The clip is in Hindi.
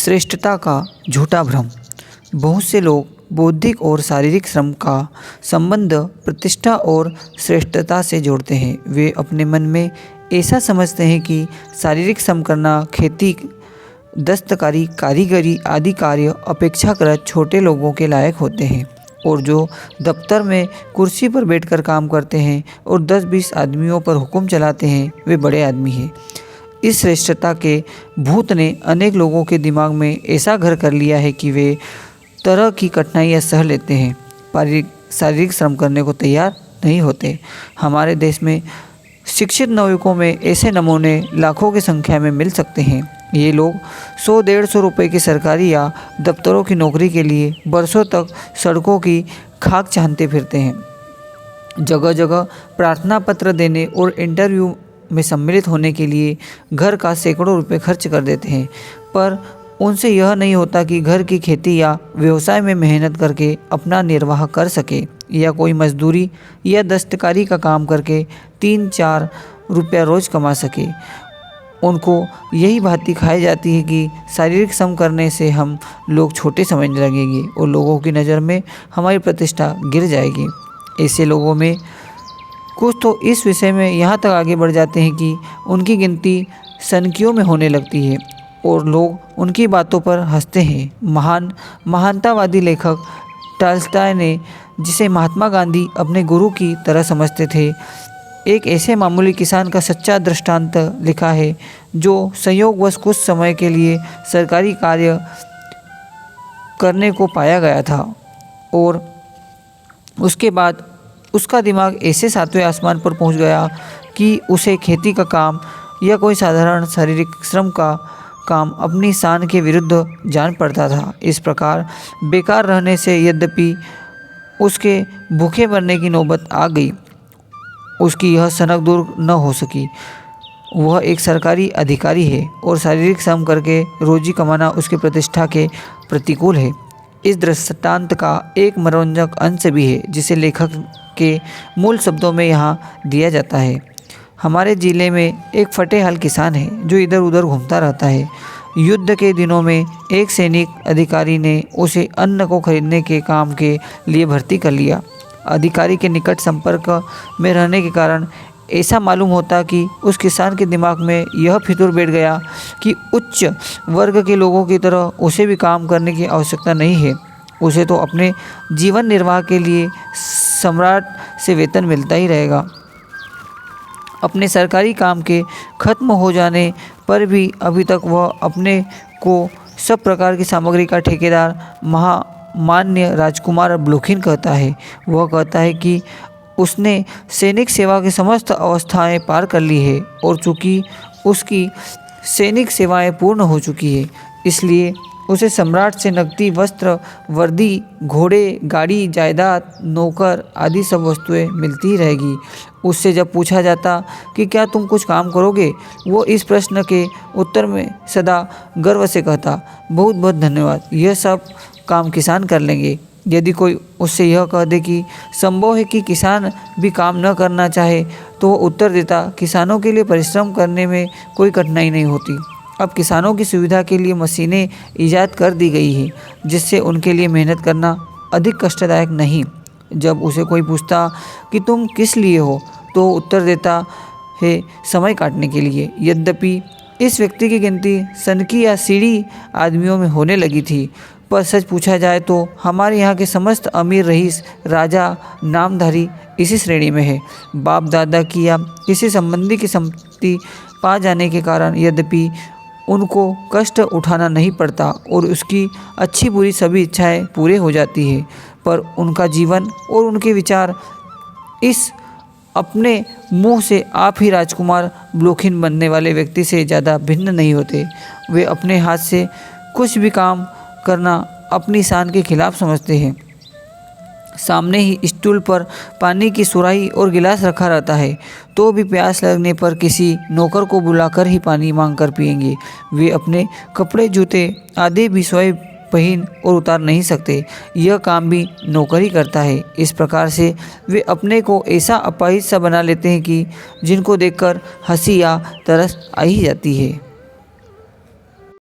श्रेष्ठता का झूठा भ्रम। बहुत से लोग बौद्धिक और शारीरिक श्रम का संबंध प्रतिष्ठा और श्रेष्ठता से जोड़ते हैं। वे अपने मन में ऐसा समझते हैं कि शारीरिक श्रम करना, खेती, दस्तकारी, कारीगरी आदि कार्य अपेक्षाकृत छोटे लोगों के लायक होते हैं, और जो दफ्तर में कुर्सी पर बैठकर काम करते हैं और 10-20 आदमियों पर हुक्म चलाते हैं, वे बड़े आदमी हैं। इस श्रेष्ठता के भूत ने अनेक लोगों के दिमाग में ऐसा घर कर लिया है कि वे तरह की कठिनाइयाँ सह लेते हैं, शारीरिक श्रम करने को तैयार नहीं होते। हमारे देश में शिक्षित नवयुवकों में ऐसे नमूने लाखों की संख्या में मिल सकते हैं। ये लोग 100-150 रुपये की सरकारी या दफ्तरों की नौकरी के लिए बरसों तक सड़कों की खाक छानते फिरते हैं। जगह जगह प्रार्थना पत्र देने और इंटरव्यू में सम्मिलित होने के लिए घर का सैकड़ों रुपये खर्च कर देते हैं, पर उनसे यह नहीं होता कि घर की खेती या व्यवसाय में मेहनत करके अपना निर्वाह कर सके, या कोई मजदूरी या दस्तकारी का काम करके 3-4 रुपया रोज़ कमा सके। उनको यही बात खाई जाती है कि शारीरिक श्रम करने से हम लोग छोटे समझने लगेंगे और लोगों की नज़र में हमारी प्रतिष्ठा गिर जाएगी। ऐसे लोगों में कुछ तो इस विषय में यहाँ तक आगे बढ़ जाते हैं कि उनकी गिनती सनकियों में होने लगती है और लोग उनकी बातों पर हंसते हैं। महानतावादी लेखक टॉल्स्टॉय ने, जिसे महात्मा गांधी अपने गुरु की तरह समझते थे, एक ऐसे मामूली किसान का सच्चा दृष्टांत लिखा है जो संयोगवश कुछ समय के लिए सरकारी कार्य करने को पाया गया था और उसके बाद उसका दिमाग ऐसे 7वें आसमान पर पहुंच गया कि उसे खेती का काम या कोई साधारण शारीरिक श्रम का काम अपनी शान के विरुद्ध जान पड़ता था। इस प्रकार बेकार रहने से यद्यपि उसके भूखे मरने की नौबत आ गई, उसकी यह सनक दूर न हो सकी। वह एक सरकारी अधिकारी है और शारीरिक श्रम करके रोजी कमाना उसकी प्रतिष्ठा के प्रतिकूल है। इस दृष्टांत का एक मनोरंजक अंश भी है जिसे लेखक के मूल शब्दों में यहाँ दिया जाता है। हमारे ज़िले में एक फटेहाल किसान है जो इधर उधर घूमता रहता है। युद्ध के दिनों में एक सैनिक अधिकारी ने उसे अन्न को खरीदने के काम के लिए भर्ती कर लिया। अधिकारी के निकट संपर्क में रहने के कारण ऐसा मालूम होता कि उस किसान के दिमाग में यह फितूर बैठ गया कि उच्च वर्ग के लोगों की तरह उसे भी काम करने की आवश्यकता नहीं है। उसे तो अपने जीवन निर्वाह के लिए सम्राट से वेतन मिलता ही रहेगा। अपने सरकारी काम के खत्म हो जाने पर भी अभी तक वह अपने को सब प्रकार की सामग्री का ठेकेदार महामान्य राजकुमार ब्लूखिन कहता है। वह कहता है कि उसने सैनिक सेवा की समस्त अवस्थाएं पार कर ली है और चूँकि उसकी सैनिक सेवाएं पूर्ण हो चुकी है, इसलिए उसे सम्राट से नकदी, वस्त्र, वर्दी, घोड़े, गाड़ी, जायदाद, नौकर आदि सब वस्तुएं मिलती ही रहेगी। उससे जब पूछा जाता कि क्या तुम कुछ काम करोगे, वो इस प्रश्न के उत्तर में सदा गर्व से कहता, बहुत बहुत धन्यवाद, यह सब काम किसान कर लेंगे। यदि कोई उससे यह कह दे कि संभव है कि किसान भी काम न करना चाहे, तो वह उत्तर देता, किसानों के लिए परिश्रम करने में कोई कठिनाई नहीं होती। अब किसानों की सुविधा के लिए मशीनें ईजाद कर दी गई है, जिससे उनके लिए मेहनत करना अधिक कष्टदायक नहीं। जब उसे कोई पूछता कि तुम किस लिए हो, तो उत्तर देता है समय काटने के लिए। यद्यपि इस व्यक्ति की गिनती सनकी या सीढ़ी आदमियों में होने लगी थी, पर सच पूछा जाए तो हमारे यहाँ के समस्त अमीर रईस, राजा, नामधारी इसी श्रेणी में है। बाप दादा की या किसी संबंधी की संपत्ति पा जाने के कारण यद्यपि उनको कष्ट उठाना नहीं पड़ता और उसकी अच्छी बुरी सभी इच्छाएं पूरे हो जाती है, पर उनका जीवन और उनके विचार इस अपने मुंह से आप ही राजकुमार ब्लूखिन बनने वाले व्यक्ति से ज़्यादा भिन्न नहीं होते। वे अपने हाथ से कुछ भी काम करना अपनी शान के खिलाफ समझते हैं। सामने ही स्टूल पर पानी की सुराही और गिलास रखा रहता है, तो भी प्यास लगने पर किसी नौकर को बुलाकर ही पानी मांगकर पिएंगे। वे अपने कपड़े, जूते आदि भी स्वयं पहन और उतार नहीं सकते, यह काम भी नौकर ही करता है। इस प्रकार से वे अपने को ऐसा अपाहिज सा बना लेते हैं कि जिनको देखकर हंसी या तरस आ ही जाती है।